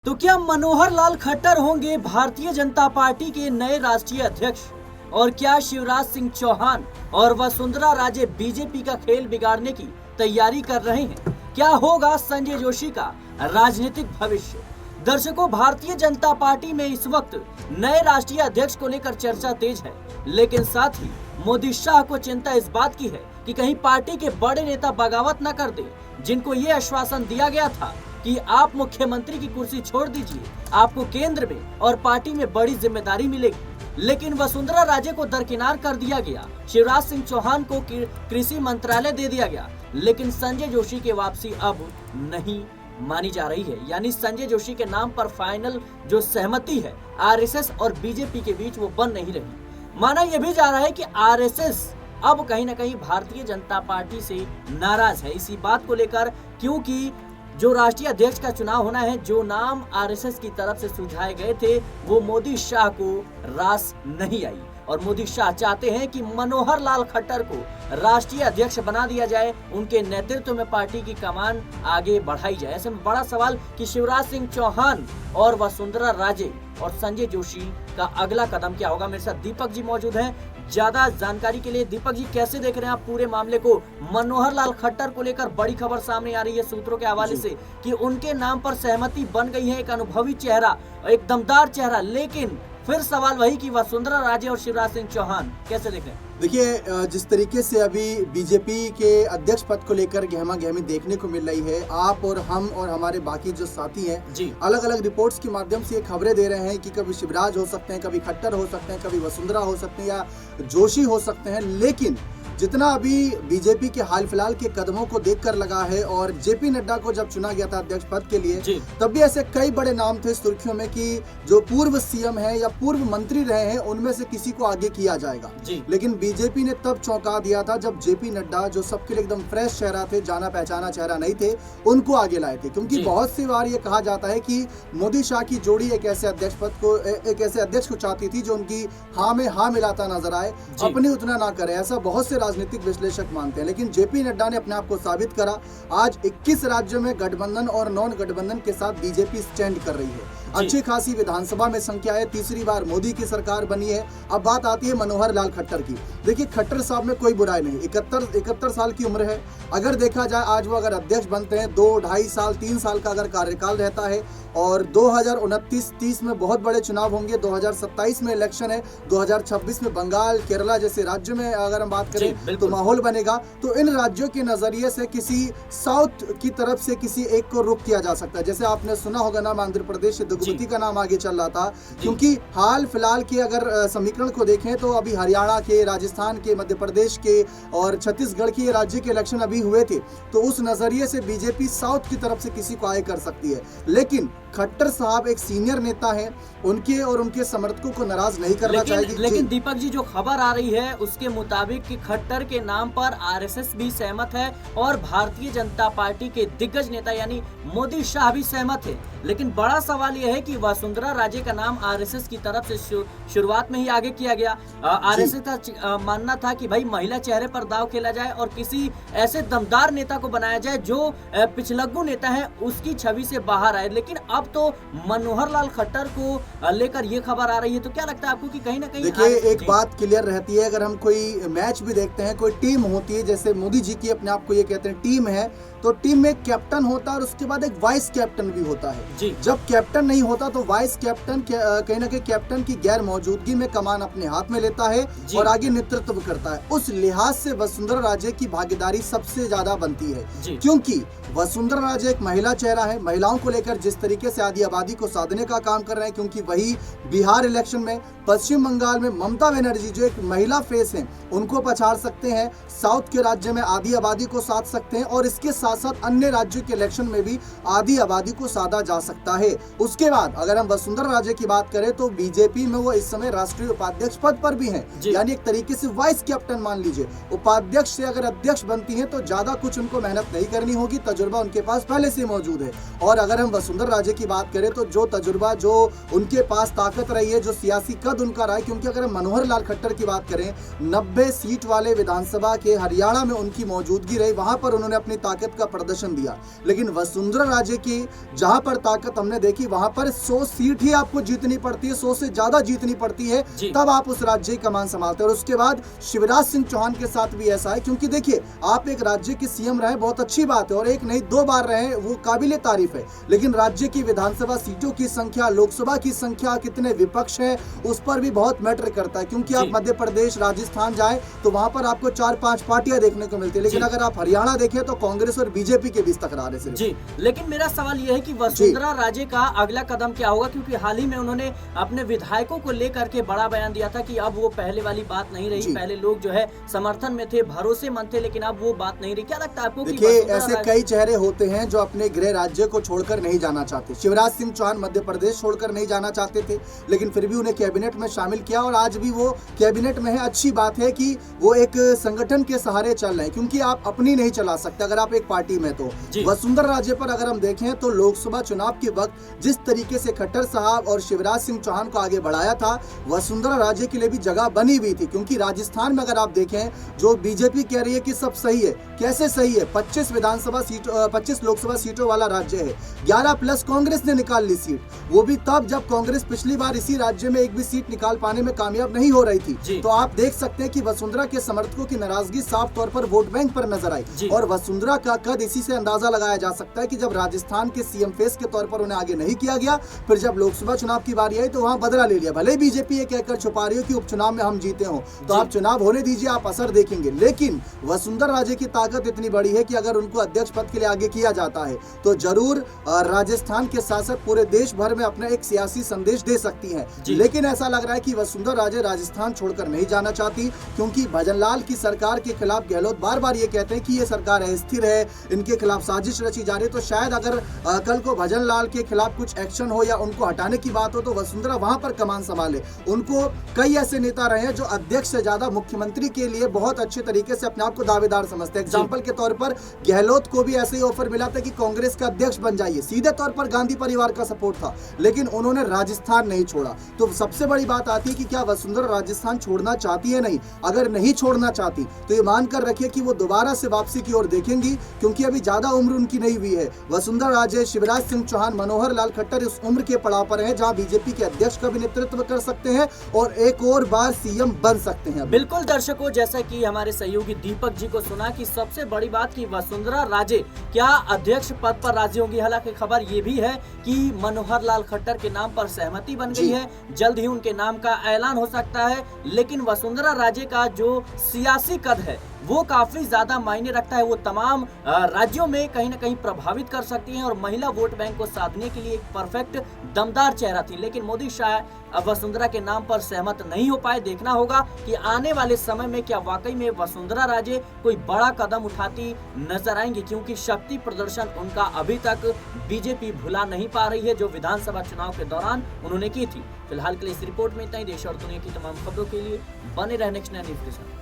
तो क्या मनोहर लाल खट्टर होंगे भारतीय जनता पार्टी के नए राष्ट्रीय अध्यक्ष? और क्या शिवराज सिंह चौहान और वसुंधरा राजे बीजेपी का खेल बिगाड़ने की तैयारी कर रहे हैं? क्या होगा संजय जोशी का राजनीतिक भविष्य? दर्शकों, भारतीय जनता पार्टी में इस वक्त नए राष्ट्रीय अध्यक्ष को लेकर चर्चा तेज है, लेकिन साथ ही मोदी शाह को चिंता इस बात की है कि कहीं पार्टी के बड़े नेता बगावत न कर दे, जिनको ये आश्वासन दिया गया था कि आप मुख्यमंत्री की कुर्सी छोड़ दीजिए, आपको केंद्र में और पार्टी में बड़ी जिम्मेदारी मिलेगी। लेकिन वसुंधरा राजे को दरकिनार कर दिया गया, शिवराज सिंह चौहान को कृषि मंत्रालय दे दिया गया, लेकिन संजय जोशी की वापसी अब नहीं मानी जा रही है। यानी संजय जोशी के नाम पर फाइनल जो सहमति है आरएसएस और बीजेपी के बीच वो बन नहीं रही। माना यह भी जा रहा है कि आरएसएस अब कहीं ना कहीं भारतीय जनता पार्टी से नाराज है इसी बात को लेकर, क्योंकि जो राष्ट्रीय अध्यक्ष का चुनाव होना है, जो नाम आरएसएस की तरफ से सुझाए गए थे, वो मोदी शाह को रास नहीं आई और मोदी शाह चाहते हैं कि मनोहर लाल खट्टर को राष्ट्रीय अध्यक्ष बना दिया जाए, उनके नेतृत्व में पार्टी की कमान आगे बढ़ाई जाए। ऐसे में बड़ा सवाल कि शिवराज सिंह चौहान और वसुंधरा राजे और संजय जोशी का अगला कदम क्या होगा। मेरे साथ दीपक जी मौजूद हैं ज्यादा जानकारी के लिए। दीपक जी, कैसे देख रहे हैं आप पूरे मामले को? मनोहर लाल खट्टर को लेकर बड़ी खबर सामने आ रही है सूत्रों के हवाले से कि उनके नाम पर सहमति बन गई है, एक अनुभवी चेहरा, एक दमदार चेहरा, लेकिन फिर सवाल वही कि वसुंधरा राजे और शिवराज सिंह चौहान कैसे देख रहे हैं? देखिए, जिस तरीके से अभी बीजेपी के अध्यक्ष पद को लेकर गहमा गहमी देखने को मिल रही है, आप और हम और हमारे बाकी जो साथी हैं अलग अलग रिपोर्ट्स के माध्यम से ये खबरें दे रहे हैं कि कभी शिवराज हो सकते हैं, कभी खट्टर हो सकते हैं, कभी वसुंधरा हो सकते हैं या जोशी हो सकते हैं। लेकिन जितना अभी बीजेपी के हाल फिलहाल के कदमों को देखकर लगा है, और जेपी नड्डा को जब चुना गया था अध्यक्ष पद के लिए, तब भी ऐसे कई बड़े नाम थे सुर्खियों में कि जो पूर्व सीएम है या पूर्व मंत्री रहे हैं उनमें से किसी को आगे किया जाएगा। लेकिन बीजेपी ने तब चौंका दिया था जब जेपी नड्डा, जो सबके लिए एकदम फ्रेश चेहरा थे, जाना पहचाना चेहरा नहीं थे, उनको आगे लाए थे। क्योंकि बहुत सी बार ये कहा जाता है कि मोदी शाह की जोड़ी एक ऐसे अध्यक्ष पद को, एक ऐसे अध्यक्ष को चाहती थी जो उनकी हाँ में हाँ मिलाता नजर आए, अपनी उतना ना करे। ऐसा बहुत से राजनीतिक विश्लेषक मानते हैं, लेकिन जेपी नड्डा ने अपने आप को साबित करा। आज 21 राज्यों में गठबंधन और नॉन गठबंधन के साथ बीजेपी स्टैंड कर रही है। अच्छी खासी विधानसभा में संख्या है, तीसरी बार मोदी की सरकार बनी है। अब बात आती है मनोहर लाल खट्टर की। देखिए, खट्टर साहब में कोई बुराई नहीं, 71 साल की उम्र है। अगर देखा जाए, आज वो अगर अध्यक्ष बनते हैं, 2, 2.5 साल, 3 साल का अगर कार्यकाल रहता है, और 2029-30 में बहुत बड़े चुनाव होंगे, 2027 में इलेक्शन है, 2026 में बंगाल, केरला जैसे राज्यों में अगर हम बात करें तो माहौल बनेगा। तो इन राज्यों के नजरिए से किसी साउथ की तरफ से किसी एक को रुख किया जा सकता है। जैसे आपने सुना होगा नाम आंध्र प्रदेश से दुगुती का नाम आगे चल रहा था, क्योंकि हाल फिलहाल के अगर समीकरण को देखें तो अभी हरियाणा के, राजस्थान के, मध्य प्रदेश के और छत्तीसगढ़ के राज्य के इलेक्शन अभी हुए थे। तो उस नजरिए से बीजेपी साउथ की तरफ से किसी को आगे कर सकती है। लेकिन खट्टर साहब एक सीनियर नेता हैं, उनके और उनके समर्थकों को नाराज नहीं करना चाहिए। लेकिन दीपक जी, जो खबर आ रही है उसके मुताबिक कि खट्टर के नाम पर आरएसएस भी सहमत है और भारतीय जनता पार्टी के दिग्गज नेता यानी मोदी शाह भी सहमत है। लेकिन बड़ा सवाल यह है कि वसुंधरा राजे का नाम आरएसएस की तरफ से शुरुआत में ही आगे किया गया। आरएसएस का मानना था कि भाई महिला चेहरे पर दांव खेला जाए और किसी ऐसे दमदार नेता को बनाया जाए जो पिछलग्गू नेता है, उसकी छवि से बाहर आए। लेकिन अब तो मनोहर लाल खट्टर को लेकर ये खबर आ रही है, तो क्या लगता है आपको कि कहीं ना कहीं? देखिए, एक बात क्लियर रहती है, अगर हम कोई मैच भी देखते हैं, कोई टीम होती है, जैसे मोदी जी की अपने आप को ये कहते हैं टीम है, तो टीम में एक कैप्टन होता है और उसके बाद एक वाइस कैप्टन भी होता है। जब कैप्टन नहीं होता तो वाइस कैप्टन कहीं ना कहीं कैप्टन की गैर मौजूदगी में कमान अपने हाथ में लेता है और आगे नेतृत्व करता है। उस लिहाज से वसुंधरा राजे की भागीदारी सबसे ज्यादा बनती है, क्योंकि वसुंधरा राजे एक महिला चेहरा है। महिलाओं को लेकर जिस तरीके से आदि आबादी को साधने का काम कर रहे हैं, क्योंकि वही बिहार इलेक्शन में, पश्चिम बंगाल में ममता बनर्जी जो एक महिला फेस हैं, उनको पछाड़ सकते हैं। साउथ के राज्य में आदि आबादी को साध सकते हैं और इसके साथ साथ अन्य राज्यों के इलेक्शन में भी आदि आबादी को साधा जा सकता है। उसके बाद अगर हम वसुंधरा राजे की बात करें तो बीजेपी में वो इस समय राष्ट्रीय उपाध्यक्ष पद पर भी हैं, यानी एक तरीके से वाइस कैप्टन मान लीजिए। उपाध्यक्ष से अगर अध्यक्ष बनती हैं तो ज्यादा कुछ उनको मेहनत नहीं करनी होगी, तजुर्बा उनके पास पहले से मौजूद है। और अगर हम वसुंधरा राजे की बात करें तो जो तजुर्बा, जो उनके पास ताकत रही है, जो सियासी कद उनका रहा है, क्योंकि अगर हम मनोहर लाल खट्टर की बात करें, 90 सीट वाले विधानसभा के हरियाणा में उनकी मौजूदगी रही, वहां पर उन्होंने अपनी ताकत का का प्रदर्शन दिया। लेकिन वसुंधरा राजे की जहां पर ताकत हमने देखी, वहां पर 100 सीट ही आपको जीतनी पड़ती है, 100 से ज्यादा जीतनी पड़ती है, तब आप उस राज्य की कमान संभालते हैं। और उसके बाद शिवराज सिंह चौहान के साथ भी ऐसा है, क्योंकि देखिए आप एक राज्य के सीएम रहे, बहुत अच्छी बात है, और एक नहीं 2 बार रहे, वो काबिले तारीफ है। लेकिन राज्य की विधानसभा सीटों की संख्या, लोकसभा की संख्या, कितने विपक्ष है, उस पर भी बहुत मैटर करता है। क्योंकि आप मध्य प्रदेश, राजस्थान जाए तो वहां पर आपको 4-5 पार्टियां देखने को मिलती है, लेकिन अगर आप हरियाणा देखें तो कांग्रेस और बीजेपी के बीच तकरार है। जी, लेकिन मेरा सवाल यह है कि वसुंधरा राजे का अगला कदम क्या होगा, क्योंकि हाल ही में उन्होंने अपने विधायकों को लेकर के बड़ा बयान दिया था कि अब वो पहले वाली बात नहीं रही। पहले लोग जो है समर्थन में थे, भरोसेमंद थे, लेकिन अब वो बात नहीं रही। क्या लगता है आपको? देखिए, ऐसे कई चेहरे होते हैं जो अपने गृह राज्य को छोड़कर नहीं जाना चाहते। शिवराज सिंह चौहान मध्य प्रदेश छोड़कर नहीं जाना चाहते थे, लेकिन फिर भी उन्हें कैबिनेट में शामिल किया, और आज भी वो कैबिनेट में है। अच्छी बात है कि वो एक संगठन के सहारे चल रहे हैं, क्योंकि आप अपनी नहीं चला सकते अगर आप एक पार्टी में। तो वसुंधरा राजे पर अगर हम देखें तो लोकसभा चुनाव के वक्त जिस तरीके से खट्टर साहब और शिवराज सिंह चौहान को आगे बढ़ाया था, वसुंधरा राजे के लिए भी जगह बनी हुई थी। क्योंकि राजस्थान में अगर आप देखें, जो बीजेपी कह रही है कि सब सही है, कैसे सही है? 25 विधानसभा सीट, 25 लोकसभा सीटों वाला राज्य है, 11 प्लस कांग्रेस ने निकाल ली सीट, वो भी तब जब कांग्रेस पिछली बार इसी राज्य में एक भी सीट निकाल पाने में कामयाब नहीं हो रही थी। तो आप देख सकते हैं कि वसुंधरा के समर्थकों की नाराजगी साफ तौर पर वोट बैंक पर नजर आई, और वसुंधरा का कद इसी से अंदाजा लगाया जा सकता है कि जब राजस्थान के सीएम फेस के तौर पर उन्हें आगे नहीं किया गया, फिर जब लोकसभा चुनाव की बारी आई तो वहां बदला ले लिया। भले बीजेपी ये कहकर छुपा रही हो कि उपचुनाव में हम जीते हो, तो आप चुनाव होने दीजिए, आप असर देखेंगे। लेकिन वसुंधरा राजे की ताकत इतनी बड़ी है कि अगर उनको अध्यक्ष पद के लिए आगे किया जाता है तो जरूर राजस्थान के साथ साथ पूरे देश भर में अपना एक सियासी संदेश दे सकती है। लेकिन ऐसा लग रहा है कि वसुंधरा राजे राजस्थान छोड़कर नहीं जाना चाहती, क्योंकि भजनलाल की सरकार के खिलाफ गहलोत बार बार ये कहते हैं कि ये सरकार अस्थिर है, इनके खिलाफ साजिश रची जा रही है। तो शायद अगर कल को भजनलाल के खिलाफ कुछ एक्शन हो या उनको हटाने की बात हो तो वसुंधरा वहां पर कमान संभाले। उनको कई ऐसे नेता रहे हैं जो अध्यक्ष से ज्यादा मुख्यमंत्री के लिए बहुत अच्छे तरीके से अपने आप को दावेदार समझते हैं। एग्जाम्पल के तौर पर गहलोत को भी ऐसे ही ऑफर मिला था कि कांग्रेस का अध्यक्ष बन जाइए, सीधे तौर पर गांधी परिवार का सपोर्ट था, लेकिन उन्होंने राजस्थान नहीं छोड़ा। तो सबसे बड़ी बात आती है कि क्या वसुंधरा राजस्थान छोड़ना चाहती है? नहीं। अगर नहीं छोड़ना चाहती तो ये मानकर रखिए कि वो दोबारा से वापसी की ओर देखेंगी, क्योंकि अभी ज्यादा उम्र उनकी नहीं हुई है। वसुंधरा राजे, शिवराज सिंह चौहान, मनोहर लाल खट्टर इस उम्र के पड़ाव पर हैं जहां बीजेपी के अध्यक्ष का भी नेतृत्व कर सकते हैं और एक और बार सीएम बन सकते हैं। बिल्कुल दर्शकों, जैसा कि हमारे सहयोगी दीपक जी को सुना कि सबसे बड़ी बात कि वसुंधरा राजे क्या अध्यक्ष पद पर राजी होंगी। हालांकि खबर ये भी है कि मनोहर लाल खट्टर के नाम पर सहमति बन गई है, जल्द ही उनके नाम का ऐलान हो सकता है। लेकिन वसुंधरा राजे का जो सियासी कद है वो काफी ज्यादा मायने रखता है। वो तमाम राज्यों में कहीं ना कहीं प्रभावित कर सकती हैं और महिला वोट बैंक को साधने के लिए एक परफेक्ट दमदार चेहरा थी। लेकिन मोदी शाह वसुंधरा के नाम पर सहमत नहीं हो पाए। देखना होगा कि आने वाले समय में क्या वाकई में वसुंधरा राजे कोई बड़ा कदम उठाती नजर आएंगी, क्योंकि शक्ति प्रदर्शन उनका अभी तक बीजेपी भुला नहीं पा रही है, जो विधानसभा चुनाव के दौरान उन्होंने की थी। फिलहाल के लिए इस रिपोर्ट में इतना ही। देश और दुनिया की तमाम खबरों के लिए बने रहने नेक्स्ट 9 न्यूज़ के साथ।